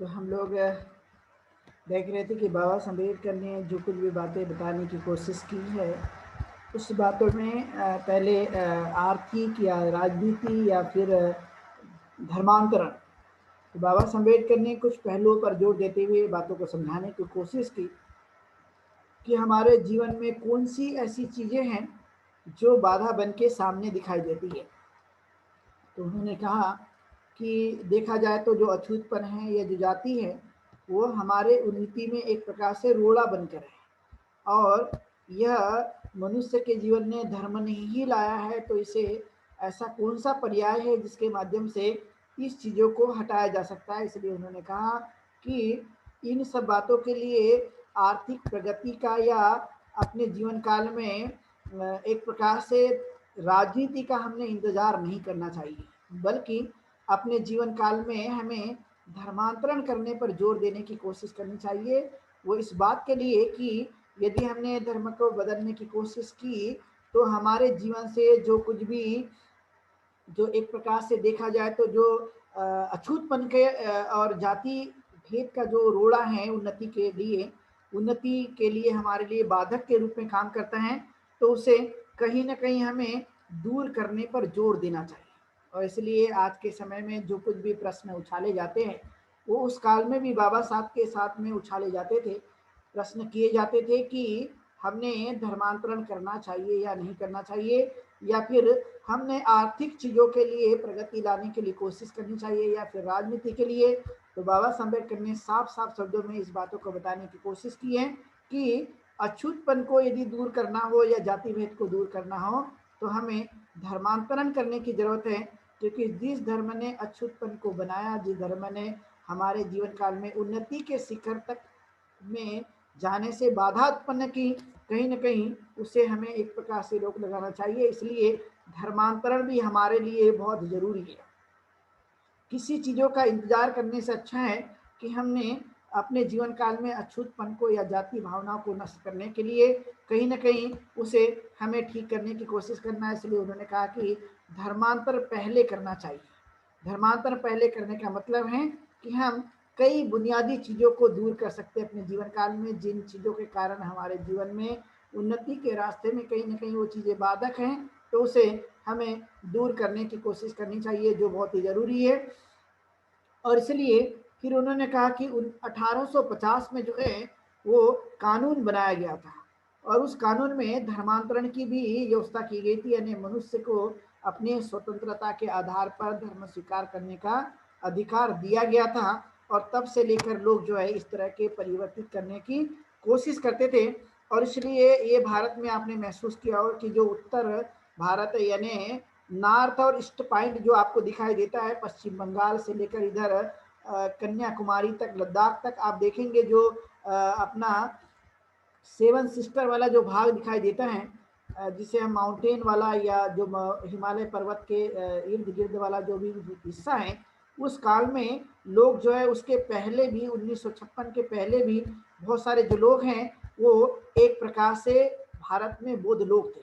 तो हम लोग देख रहे थे कि बाबा साहब अम्बेडकर ने जो कुछ भी बातें बताने की कोशिश की है, उस बातों में पहले आर्थिक या राजनीति या फिर धर्मांतरण, तो बाबा साहब अम्बेडकर ने कुछ पहलुओं पर जोर देते हुए बातों को समझाने की कोशिश की कि हमारे जीवन में कौन सी ऐसी चीज़ें हैं जो बाधा बन के सामने दिखाई देती है। तो उन्होंने कहा कि देखा जाए तो जो अछूतपन है या जो जाति है, वो हमारे उन्नति में एक प्रकार से रोड़ा बनकर है, और यह मनुष्य के जीवन में धर्म नहीं ही लाया है। तो इसे ऐसा कौन सा पर्याय है जिसके माध्यम से इस चीज़ों को हटाया जा सकता है। इसलिए उन्होंने कहा कि इन सब बातों के लिए आर्थिक प्रगति का या अपने जीवन काल में एक प्रकार से राजनीति का हमने इंतजार नहीं करना चाहिए, बल्कि अपने जीवन काल में हमें धर्मांतरण करने पर जोर देने की कोशिश करनी चाहिए। वो इस बात के लिए कि यदि हमने धर्म को बदलने की कोशिश की, तो हमारे जीवन से जो कुछ भी, जो एक प्रकार से देखा जाए तो जो अछूतपन के और जाति भेद का जो रोड़ा है उन्नति के लिए हमारे लिए बाधक के रूप में काम करता है, तो उसे कहीं ना कहीं हमें दूर करने पर जोर देना चाहिए। और इसलिए आज के समय में जो कुछ भी प्रश्न उछाले जाते हैं, वो उस काल में भी बाबा साहब के साथ में उछाले जाते थे। प्रश्न किए जाते थे कि हमने धर्मांतरण करना चाहिए या नहीं करना चाहिए, या फिर हमने आर्थिक चीज़ों के लिए प्रगति लाने के लिए कोशिश करनी चाहिए, या फिर राजनीति के लिए। तो बाबा साहब अम्बेडकर ने साफ साफ शब्दों में इस बातों को बताने की कोशिश की है कि अछूतपन को यदि दूर करना हो या जाति भेद को दूर करना हो, तो हमें धर्मांतरण करने की जरूरत है। क्योंकि जिस धर्म ने अछूतपन को बनाया, जिस धर्म ने हमारे जीवन काल में उन्नति के शिखर तक में जाने से बाधा उत्पन्न की, कहीं न कहीं उसे हमें एक प्रकार से रोक लगाना चाहिए। इसलिए धर्मांतरण भी हमारे लिए बहुत ज़रूरी है। किसी चीज़ों का इंतजार करने से अच्छा है कि हमने अपने जीवन काल में अछूतपन को या जाति भावनाओं को नष्ट करने के लिए कहीं न कहीं उसे हमें ठीक करने की कोशिश करना है। इसलिए उन्होंने कहा कि धर्मांतर पहले करना चाहिए। धर्मांतर पहले करने का मतलब है कि हम कई बुनियादी चीज़ों को दूर कर सकते हैं अपने जीवन काल में, जिन चीज़ों के कारण हमारे जीवन में उन्नति के रास्ते में कहीं न कहीं वो चीज़ें बाधक हैं, तो उसे हमें दूर करने की कोशिश करनी चाहिए, जो बहुत ही ज़रूरी है। और इसलिए फिर उन्होंने कहा कि 1850 में जो है वो कानून बनाया गया था, और उस कानून में धर्मांतरण की भी व्यवस्था की गई थी, यानी मनुष्य को अपने स्वतंत्रता के आधार पर धर्म स्वीकार करने का अधिकार दिया गया था। और तब से लेकर लोग जो है इस तरह के परिवर्तित करने की कोशिश करते थे। और इसलिए ये भारत में आपने महसूस किया हो कि जो उत्तर भारत है, यानी नॉर्थ और ईस्ट पॉइंट जो आपको दिखाई देता है, पश्चिम बंगाल से लेकर इधर कन्याकुमारी तक, लद्दाख तक, आप देखेंगे जो अपना सेवन सिस्टर वाला जो भाग दिखाई देता है, जिसे हम माउंटेन वाला या जो हिमालय पर्वत के इर्द गिर्द वाला जो भी हिस्सा है, उस काल में लोग जो है उसके पहले भी 1956 के पहले भी बहुत सारे जो लोग हैं वो एक प्रकार से भारत में बौद्ध लोग थे,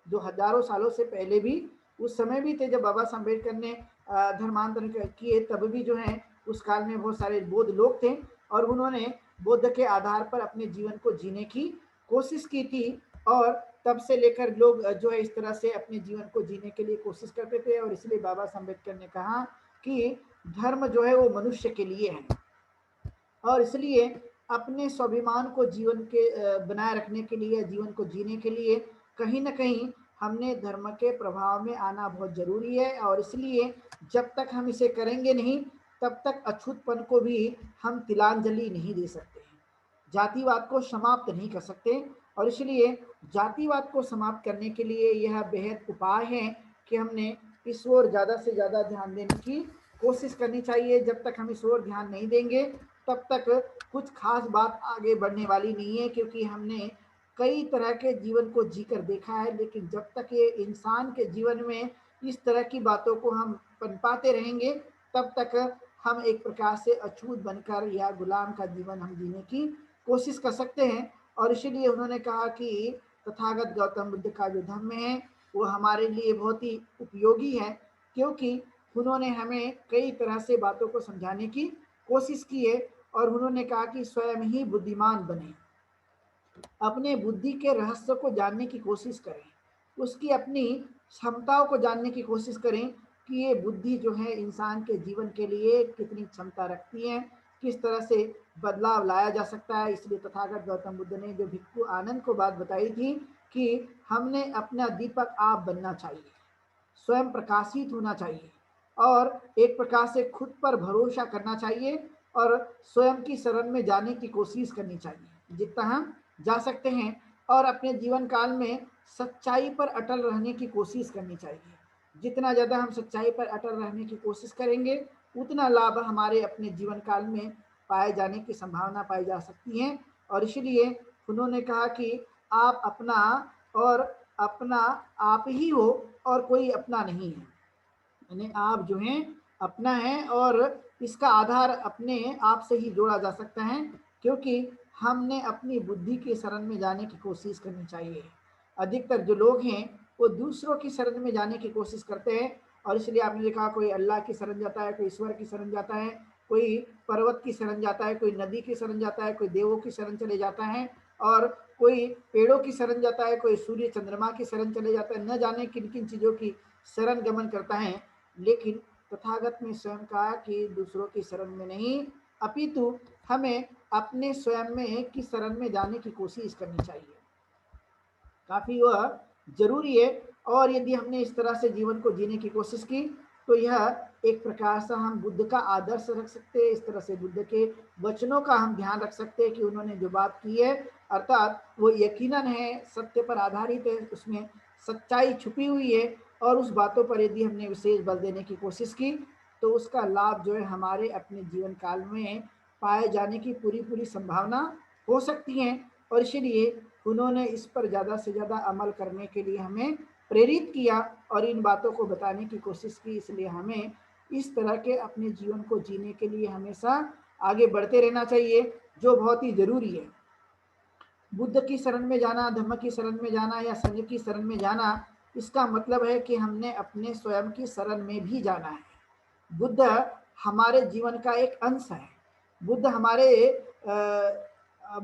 जो हजारों सालों से पहले भी उस समय भी थे। जब बाबा साहब अम्बेडकर ने धर्मांतरण किए, तब भी जो है उस काल में बहुत सारे बौद्ध लोग थे, और उन्होंने बुद्ध के आधार पर अपने जीवन को जीने की कोशिश की थी। और तब से लेकर लोग जो है इस तरह से अपने जीवन को जीने के लिए कोशिश करते थे। और इसलिए बाबा साहब अम्बेडकर ने कहा कि धर्म जो है वो मनुष्य के लिए है, और इसलिए अपने स्वाभिमान को जीवन के बनाए रखने के लिए, जीवन को जीने के लिए कहीं ना कहीं हमने धर्म के प्रभाव में आना बहुत जरूरी है। और इसलिए जब तक हम इसे करेंगे नहीं, तब तक अछूतपन को भी हम तिलांजलि नहीं दे सकते हैं, जातिवाद को समाप्त नहीं कर सकते। और इसलिए जातिवाद को समाप्त करने के लिए यह बेहद उपाय है कि हमने इस ओर ज़्यादा से ज़्यादा ध्यान देने की कोशिश करनी चाहिए। जब तक हम इस ओर ध्यान नहीं देंगे, तब तक कुछ खास बात आगे बढ़ने वाली नहीं है, क्योंकि हमने कई तरह के जीवन को जीकर देखा है। लेकिन जब तक ये इंसान के जीवन में इस तरह की बातों को हम पनपाते रहेंगे, तब तक हम एक प्रकार से अछूत बनकर या गुलाम का जीवन हम जीने की कोशिश कर सकते हैं। और इसीलिए उन्होंने कहा कि तथागत गौतम बुद्ध का जो धम्म है वो हमारे लिए बहुत ही उपयोगी है, क्योंकि उन्होंने हमें कई तरह से बातों को समझाने की कोशिश की है और उन्होंने कहा कि स्वयं ही बुद्धिमान बने, अपने बुद्धि के रहस्य को जानने की कोशिश करें, उसकी अपनी क्षमताओं को जानने की कोशिश करें कि ये बुद्धि जो है इंसान के जीवन के लिए कितनी क्षमता रखती है, किस तरह से बदलाव लाया जा सकता है। इसलिए तथागत गौतम बुद्ध ने जो भिक्खु आनंद को बात बताई थी कि हमने अपना दीपक आप बनना चाहिए, स्वयं प्रकाशित होना चाहिए और एक प्रकार से खुद पर भरोसा करना चाहिए और स्वयं की शरण में जाने की कोशिश करनी चाहिए जितना हम जा सकते हैं, और अपने जीवन काल में सच्चाई पर अटल रहने की कोशिश करनी चाहिए। जितना ज़्यादा हम सच्चाई पर अटल रहने की कोशिश करेंगे उतना लाभ हमारे अपने जीवन काल में पाए जाने की संभावना पाई जा सकती है। और इसलिए उन्होंने कहा कि आप अपना और अपना आप ही हो और कोई अपना नहीं है, यानी आप जो हैं अपना है और इसका आधार अपने आप से ही जोड़ा जा सकता है, क्योंकि हमने अपनी बुद्धि की शरण में जाने की कोशिश करनी चाहिए। अधिकतर जो लोग हैं वो दूसरों की शरण में जाने की कोशिश करते हैं, और इसलिए आपने देखा कोई अल्लाह की शरण जाता है, कोई ईश्वर की शरण जाता है, कोई पर्वत की शरण जाता है, कोई नदी की शरण जाता है, कोई देवों की शरण चले जाता है, और कोई पेड़ों की शरण जाता है, कोई सूर्य चंद्रमा की शरण चले जाता है, न जाने किन किन चीज़ों की शरण गमन करता है। लेकिन तथागत ने स्वयं कहा कि दूसरों की शरण में नहीं, अपितु हमें अपने स्वयं में की शरण में जाने की कोशिश करनी चाहिए, काफी वह जरूरी है। और यदि हमने इस तरह से जीवन को जीने की कोशिश की तो यह एक प्रकार से हम बुद्ध का आदर्श रख सकते हैं, इस तरह से बुद्ध के वचनों का हम ध्यान रख सकते हैं कि उन्होंने जो बात की है अर्थात वो यकीनन है, सत्य पर आधारित है, उसमें सच्चाई छुपी हुई है, और उस बातों पर यदि हमने विशेष बल देने की कोशिश की तो उसका लाभ जो है हमारे अपने जीवन काल में पाए जाने की पूरी पूरी संभावना हो सकती है। और इसलिए उन्होंने इस पर ज़्यादा से ज़्यादा अमल करने के लिए हमें प्रेरित किया और इन बातों को बताने की कोशिश की। इसलिए हमें इस तरह के अपने जीवन को जीने के लिए हमेशा आगे बढ़ते रहना चाहिए, जो बहुत ही जरूरी है। बुद्ध की शरण में जाना, धम्म की शरण में जाना या संघ की शरण में जाना, इसका मतलब है कि हमने अपने स्वयं की शरण में भी जाना है। बुद्ध हमारे जीवन का एक अंश है, बुद्ध हमारे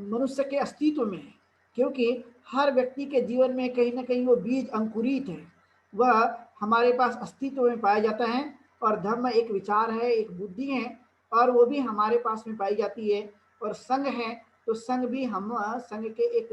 मनुष्य के अस्तित्व में है, क्योंकि हर व्यक्ति के जीवन में कहीं ना कहीं वो बीज अंकुरित है, वह हमारे पास अस्तित्व में पाया जाता है। और धर्म एक विचार है, एक बुद्धि है, और वो भी हमारे पास में पाई जाती है। और संघ है तो संघ भी हम संघ के एक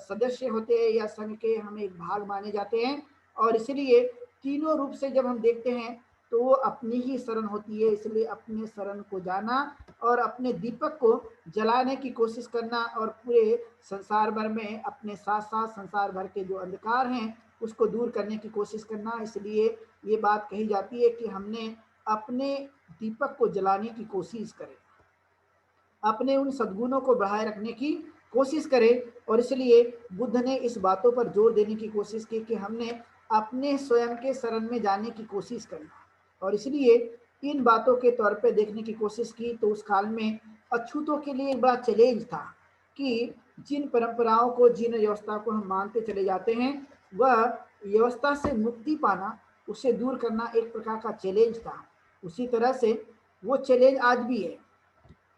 सदस्य होते हैं या संघ के हम एक भाग माने जाते हैं। और इसलिए तीनों रूप से जब हम देखते हैं तो वो अपनी ही शरण होती है। इसलिए अपने शरण को जाना और अपने दीपक को जलाने की कोशिश करना और पूरे संसार भर में अपने साथ साथ संसार भर के जो अंधकार हैं उसको दूर करने की कोशिश करना। इसलिए ये बात कही जाती है कि हमने अपने दीपक को जलाने की कोशिश करें, अपने उन सद्गुणों को बढ़ाए रखने की कोशिश करें। और इसलिए बुद्ध ने इस बातों पर जोर देने की कोशिश की कि हमने अपने स्वयं के शरण में जाने की कोशिश करना। और इसलिए इन बातों के तौर पे देखने की कोशिश की तो उस काल में अछूतों के लिए एक बड़ा चैलेंज था कि जिन परंपराओं को, जिन व्यवस्था को हम मानते चले जाते हैं, वह व्यवस्था से मुक्ति पाना, उसे दूर करना एक प्रकार का चैलेंज था। उसी तरह से वो चैलेंज आज भी है,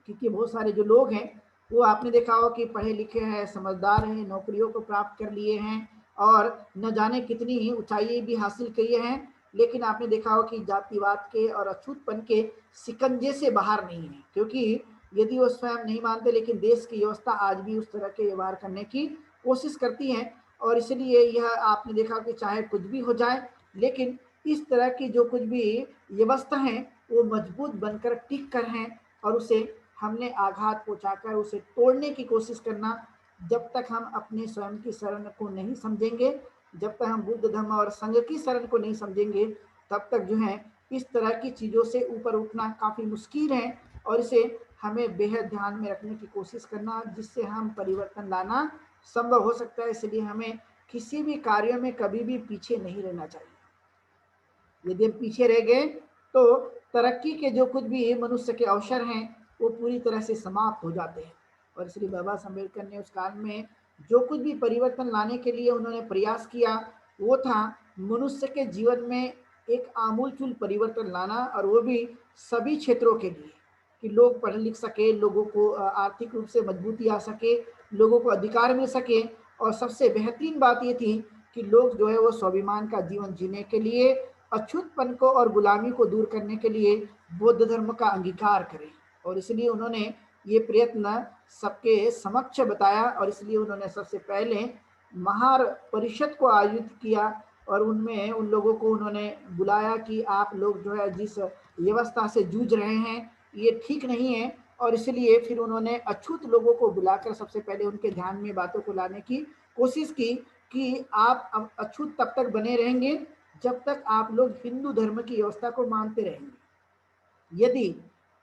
क्योंकि बहुत सारे जो लोग हैं वो आपने देखा हो कि पढ़े लिखे हैं, समझदार हैं, नौकरियों को प्राप्त कर लिए हैं और न जाने कितनी ही ऊंचाई भी हासिल की हैं, लेकिन आपने देखा हो कि जातिवाद के और अछूतपन के शिकंजे से बाहर नहीं है। क्योंकि यदि वो स्वयं नहीं मानते, लेकिन देश की व्यवस्था आज भी उस तरह के व्यवहार करने की कोशिश करती है। और इसलिए यह आपने देखा कि चाहे कुछ भी हो जाए, लेकिन इस तरह की जो कुछ भी व्यवस्था है वो मजबूत बनकर टिक कर हैं, और उसे हमने आघात पहुंचाकर उसे तोड़ने की कोशिश करना। जब तक हम अपने स्वयं की शरण को नहीं समझेंगे, जब तक हम बुद्ध धर्म और संघ की शरण को नहीं समझेंगे, तब तक जो है इस तरह की चीज़ों से ऊपर उठना काफ़ी मुश्किल है। और इसे हमें बेहद ध्यान में रखने की कोशिश करना, जिससे हम परिवर्तन लाना संभव हो सकता है। इसलिए हमें किसी भी कार्य में कभी भी पीछे नहीं रहना चाहिए। यदि हम पीछे रह गए तो तरक्की के जो कुछ भी मनुष्य के अवसर हैं वो पूरी तरह से समाप्त हो जाते हैं। और इसलिए बाबा साहब अम्बेडकर ने उस काल में जो कुछ भी परिवर्तन लाने के लिए उन्होंने प्रयास किया वो था मनुष्य के जीवन में एक आमूलचूल परिवर्तन लाना, और वो भी सभी क्षेत्रों के लिए। कि लोग पढ़ लिख सके, लोगों को आर्थिक रूप से मजबूती आ सके, लोगों को अधिकार मिल सके। और सबसे बेहतरीन बात ये थी कि लोग जो है वो स्वाभिमान का जीवन जीने के लिए, अछूतपन को और गुलामी को दूर करने के लिए बौद्ध धर्म का अंगीकार करें। और इसलिए उन्होंने ये प्रयत्न सबके समक्ष बताया, और इसलिए उन्होंने सबसे पहले महार परिषद को आयोजित किया और उनमें उन लोगों को उन्होंने बुलाया कि आप लोग जो है जिस व्यवस्था से जूझ रहे हैं ये ठीक नहीं है। और इसलिए फिर उन्होंने अछूत लोगों को बुलाकर सबसे पहले उनके ध्यान में बातों को लाने की कोशिश की कि आप अब अछूत तब तक बने रहेंगे जब तक आप लोग हिंदू धर्म की व्यवस्था को मानते रहेंगे। यदि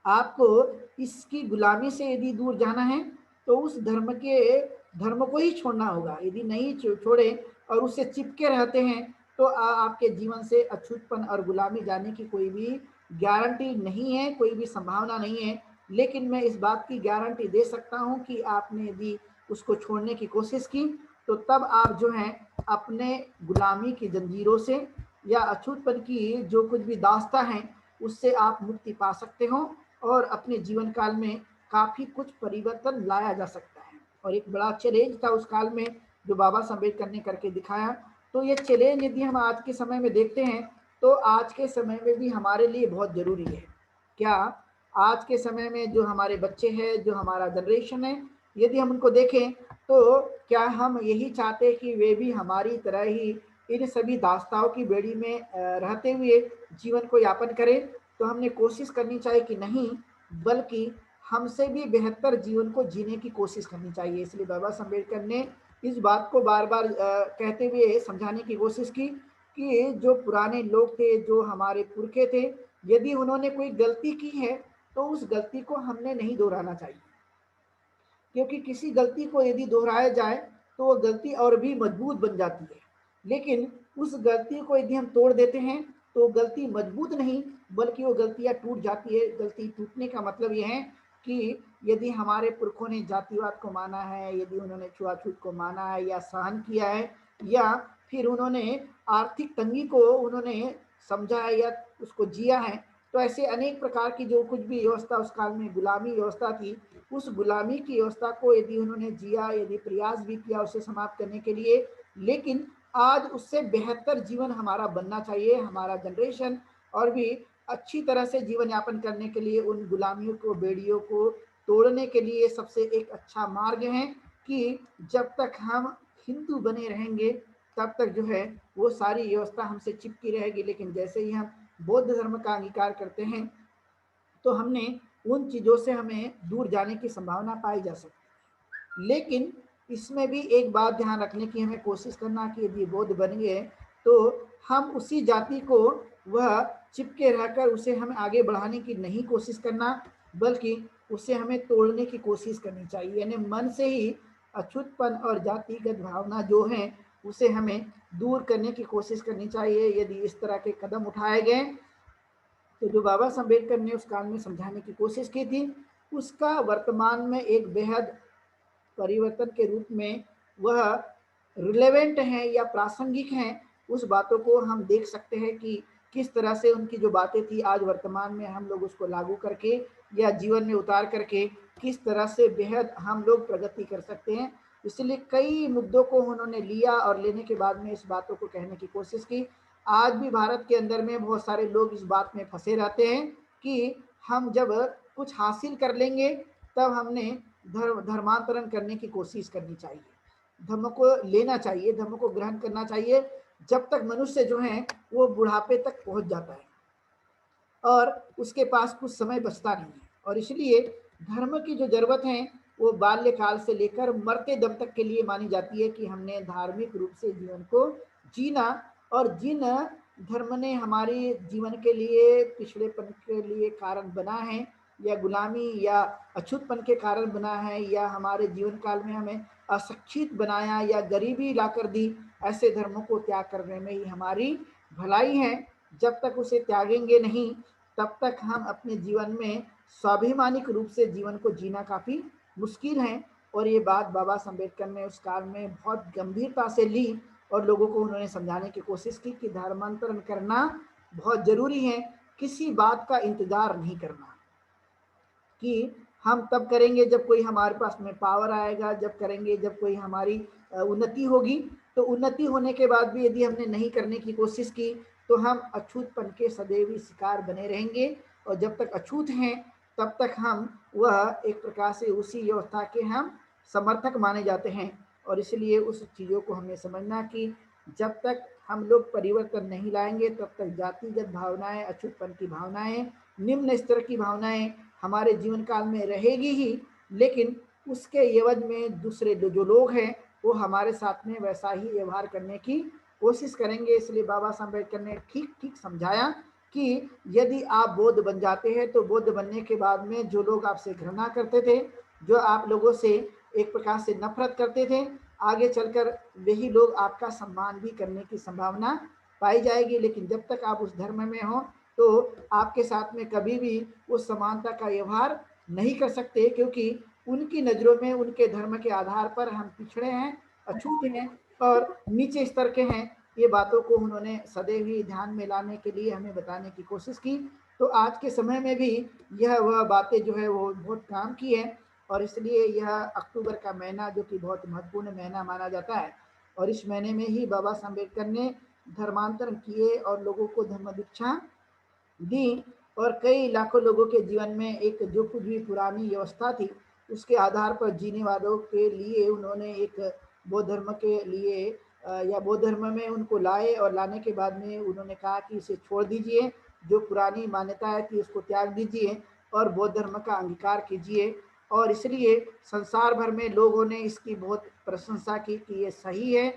आपको इसकी गुलामी से यदि दूर जाना है तो उस धर्म को ही छोड़ना होगा। यदि नहीं छोड़े और उससे चिपके रहते हैं तो आपके जीवन से अछूतपन और गुलामी जाने की कोई भी गारंटी नहीं है, कोई भी संभावना नहीं है। लेकिन मैं इस बात की गारंटी दे सकता हूं कि आपने यदि उसको छोड़ने की कोशिश की तो तब आप जो है अपने गुलामी की जंजीरों से या अछूतपन की जो कुछ भी दास्ता है उससे आप मुक्ति पा सकते हो और अपने जीवन काल में काफी कुछ परिवर्तन लाया जा सकता है। और एक बड़ा चैलेंज था उस काल में जो बाबा साहब अम्बेडकर ने करके दिखाया। तो ये चैलेंज यदि हम आज के समय में देखते हैं तो आज के समय में भी हमारे लिए बहुत जरूरी है। क्या आज के समय में जो हमारे बच्चे हैं, जो हमारा जनरेशन है, यदि हम उनको देखें तो क्या हम यही चाहते हैं कि वे भी हमारी तरह ही इन सभी दास्ताओं की बेड़ी में रहते हुए जीवन को यापन करें? तो हमने कोशिश करनी चाहिए कि नहीं, बल्कि हमसे भी बेहतर जीवन को जीने की कोशिश करनी चाहिए। इसलिए बाबा साहब अम्बेडकर ने इस बात को बार बार कहते हुए समझाने की कोशिश की कि जो पुराने लोग थे, जो हमारे पुरखे थे, यदि उन्होंने कोई गलती की है तो उस गलती को हमने नहीं दोहराना चाहिए, क्योंकि किसी गलती को यदि दोहराया जाए तो वो गलती और भी मजबूत बन जाती है। लेकिन उस गलती को यदि हम तोड़ देते हैं तो गलती मजबूत नहीं बल्कि वो गलतियां टूट जाती है। गलती टूटने का मतलब यह है कि यदि हमारे पुरखों ने जातिवाद को माना है, यदि उन्होंने छुआछूत को माना है या सहन किया है, या फिर उन्होंने आर्थिक तंगी को उन्होंने समझा है या उसको जिया है, तो ऐसे अनेक प्रकार की जो कुछ भी व्यवस्था उस काल में गुलामी व्यवस्था थी, उस गुलामी की व्यवस्था को यदि उन्होंने जिया, यदि प्रयास भी किया उसे समाप्त करने के लिए, लेकिन आज उससे बेहतर जीवन हमारा बनना चाहिए। हमारा जनरेशन और भी अच्छी तरह से जीवन यापन करने के लिए उन गुलामियों को, बेड़ियों को तोड़ने के लिए सबसे एक अच्छा मार्ग है कि जब तक हम हिंदू बने रहेंगे तब तक जो है वो सारी व्यवस्था हमसे चिपकी रहेगी। लेकिन जैसे ही हम बौद्ध धर्म का अंगीकार करते हैं तो हमने उन चीज़ों से हमें दूर जाने की संभावना पाई जा सकती है। लेकिन इसमें भी एक बात ध्यान रखने की हमें कोशिश करना कि यदि बौद्ध बन गए तो हम उसी जाति को वह चिपके रहकर उसे हमें आगे बढ़ाने की नहीं कोशिश करना, बल्कि उसे हमें तोड़ने की कोशिश करनी चाहिए। यानी मन से ही अछूतपन और जातिगत भावना जो है उसे हमें दूर करने की कोशिश करनी चाहिए। यदि इस तरह के कदम उठाए गए तो जो बाबा साहब अम्बेडकर ने उस काल में समझाने की कोशिश की थी उसका वर्तमान में एक बेहद परिवर्तन के रूप में वह रिलेवेंट है या प्रासंगिक हैं। उस बातों को हम देख सकते हैं कि किस तरह से उनकी जो बातें थी आज वर्तमान में हम लोग उसको लागू करके या जीवन में उतार करके किस तरह से बेहद हम लोग प्रगति कर सकते हैं। इसलिए कई मुद्दों को उन्होंने लिया और लेने के बाद में इस बातों को कहने की कोशिश की। आज भी भारत के अंदर में बहुत सारे लोग इस बात में फंसे रहते हैं कि हम जब कुछ हासिल कर लेंगे तब हमने धर्मांतरण करने की कोशिश करनी चाहिए, धर्म को लेना चाहिए, धर्म को ग्रहण करना चाहिए, जब तक मनुष्य जो है वो बुढ़ापे तक पहुंच जाता है और उसके पास कुछ समय बचता नहीं है। और इसलिए धर्म की जो जरूरत है वो बाल्यकाल से लेकर मरते दम तक के लिए मानी जाती है कि हमने धार्मिक रूप से जीवन को जीना। और जिन धर्म ने हमारे जीवन के लिए पिछड़ेपन के लिए कारण बना है या गुलामी या अछूतपन के कारण बना है या हमारे जीवन काल में हमें अशिक्षित बनाया या गरीबी लाकर दी, ऐसे धर्मों को त्याग करने में ही हमारी भलाई है। जब तक उसे त्यागेंगे नहीं तब तक हम अपने जीवन में स्वाभिमानिक रूप से जीवन को जीना काफी मुश्किल है। और ये बात बाबा साहब अम्बेडकर ने उस काल में बहुत गंभीरता से ली और लोगों को उन्होंने समझाने की कोशिश की कि धर्मांतरण करना बहुत जरूरी है, किसी बात का इंतजार नहीं करना। कि हम तब करेंगे जब कोई हमारे पास में पावर आएगा, जब करेंगे जब कोई हमारी उन्नति होगी। तो उन्नति होने के बाद भी यदि हमने नहीं करने की कोशिश की तो हम अछूतपन के सदैव ही शिकार बने रहेंगे, और जब तक अछूत हैं तब तक हम वह एक प्रकार से उसी व्यवस्था के हम समर्थक माने जाते हैं। और इसलिए उस चीज़ों को हमें समझना कि जब तक हम लोग परिवर्तन नहीं लाएंगे तब तक जातिगत भावनाएं, अछूतपन की भावनाएं, निम्न स्तर की भावनाएं हमारे जीवन काल में रहेगी ही, लेकिन उसके एवज में दूसरे जो लोग हैं वो हमारे साथ में वैसा ही व्यवहार करने की कोशिश करेंगे। इसलिए बाबा साहब अम्बेडकर ने ठीक ठीक समझाया कि यदि आप बौद्ध बन जाते हैं तो बौद्ध बनने के बाद में जो लोग आपसे घृणा करते थे, जो आप लोगों से एक प्रकार से नफरत करते थे, आगे चलकर वही लोग आपका सम्मान भी करने की संभावना पाई जाएगी। लेकिन जब तक आप उस धर्म में हो तो आपके साथ में कभी भी उस समानता का व्यवहार नहीं कर सकते, क्योंकि उनकी नज़रों में उनके धर्म के आधार पर हम पिछड़े हैं, अछूत हैं और नीचे स्तर के हैं। ये बातों को उन्होंने सदैव ही ध्यान में लाने के लिए हमें बताने की कोशिश की। तो आज के समय में भी यह वह बातें जो है वो बहुत काम की है, और इसलिए यह अक्टूबर का महीना जो कि बहुत महत्वपूर्ण महीना माना जाता है, और इस महीने में ही बाबा साहब अम्बेडकर ने धर्मांतरण किए और लोगों को धर्म दीक्षा दी, और कई लाखों लोगों के जीवन में एक जो कुछ भी पुरानी व्यवस्था थी उसके आधार पर जीने वालों के लिए उन्होंने एक बौद्ध धर्म के लिए या बौद्ध धर्म में उनको लाए, और लाने के बाद में उन्होंने कहा कि इसे छोड़ दीजिए, जो पुरानी मान्यताएं थी उसको त्याग दीजिए और बौद्ध धर्म का अंगीकार कीजिए। और इसलिए संसार भर में लोगों ने इसकी बहुत प्रशंसा की कि ये सही है,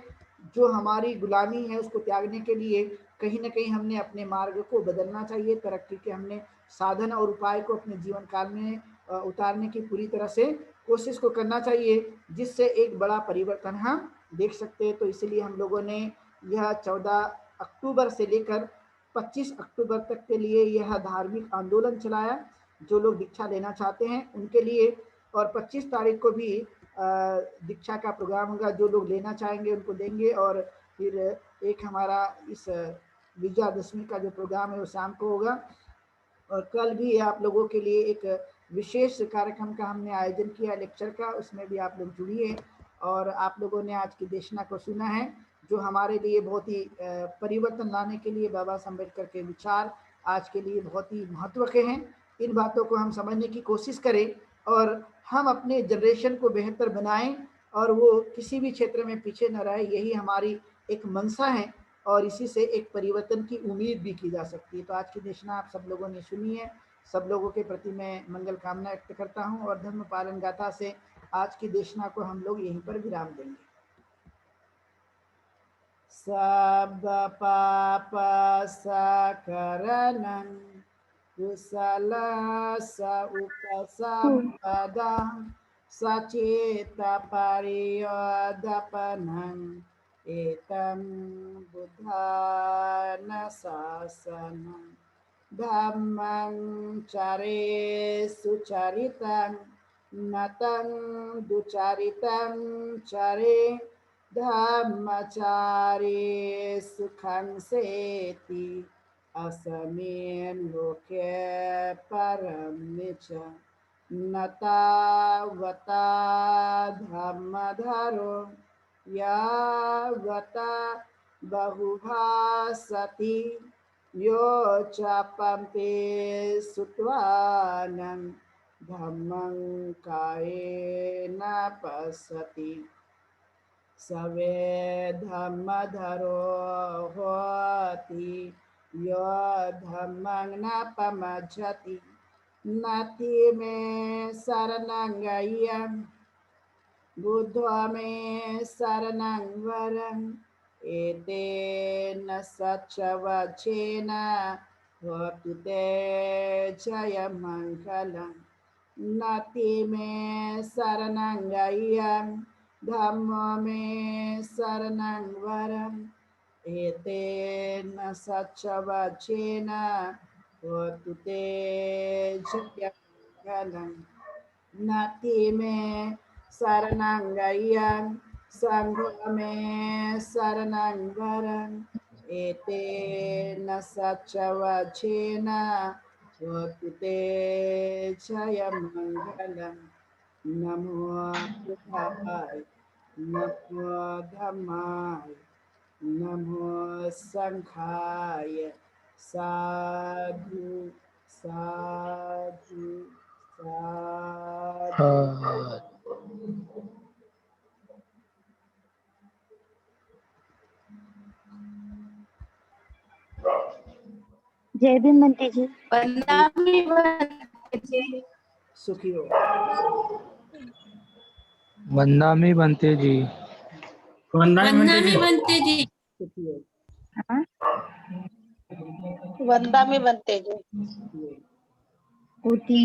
जो हमारी गुलामी है उसको त्यागने के लिए कहीं ना कहीं हमने अपने मार्ग को बदलना चाहिए, तरक्की के हमने साधन और उपाय को अपने जीवन काल में उतारने की पूरी तरह से कोशिश को करना चाहिए, जिससे एक बड़ा परिवर्तन हम देख सकते हैं। तो इसलिए हम लोगों ने यह 14 अक्टूबर से लेकर 25 अक्टूबर तक के लिए यह धार्मिक आंदोलन चलाया, जो लोग दीक्षा लेना चाहते हैं उनके लिए। और 25 तारीख को भी दीक्षा का प्रोग्राम होगा, जो लोग लेना चाहेंगे उनको देंगे। और फिर एक हमारा इस विजयादशमी का जो प्रोग्राम है वो शाम को होगा। और कल भी आप लोगों के लिए एक विशेष कार्यक्रम का हमने आयोजन किया लेक्चर का, उसमें भी आप लोग जुड़िए। और आप लोगों ने आज की देशना को सुना है, जो हमारे लिए बहुत ही परिवर्तन लाने के लिए बाबा साहब अम्बेडकर के विचार आज के लिए बहुत ही महत्व के हैं। इन बातों को हम समझने की कोशिश करें और हम अपने जनरेशन को बेहतर बनाएं, और वो किसी भी क्षेत्र में पीछे न रहे, यही हमारी एक मंशा है। और इसी से एक परिवर्तन की उम्मीद भी की जा सकती है। तो आज की देशना आप सब लोगों ने सुनी है, सब लोगों के प्रति मैं मंगल कामना व्यक्त करता हूँ, और धर्म पालन गाथा से आज की देशना को हम लोग यहीं पर विराम देंगे। सब पाप सकरणं कुशल उपसंपदा सचेत परियोदपनं एतं बुद्धान शासनं धम्मं चरे सुचरितं नतं दुचरितं चरे धम्मचारे सुखं सेति असमेन लोके परम च न तावता धम्मधरो यावता बहुभासति यो च पंपे सुत्वानं धम्मं कायेन पश्यति सवे धम्मधरो होति यो धम्मं न पमज्जति नाति मे शरणं गय्यं बुद्धो मे शरणं वरम् एतेन सच्चवचेन होतु ते जयमङ्गलम् नाति मे शरणं गय्यं धम्मो मे शरणं वरम् एतेन सच्चवचेन होतु ते जयमङ्गलम् नाति मे शरणं गय्यं संघो मे शरणं वरम् एतेन सच्चवचेन स्वस्ति जय मंगलम नमो बुद्धाय नमो धम्माय नमो संघाय साधु साधु साधु। जय भीम बनते जी। सुखी हो। वंदामी बनते जी। वंदामी बनते जी। सुखी हो। वंदा में बनते जी। कोटि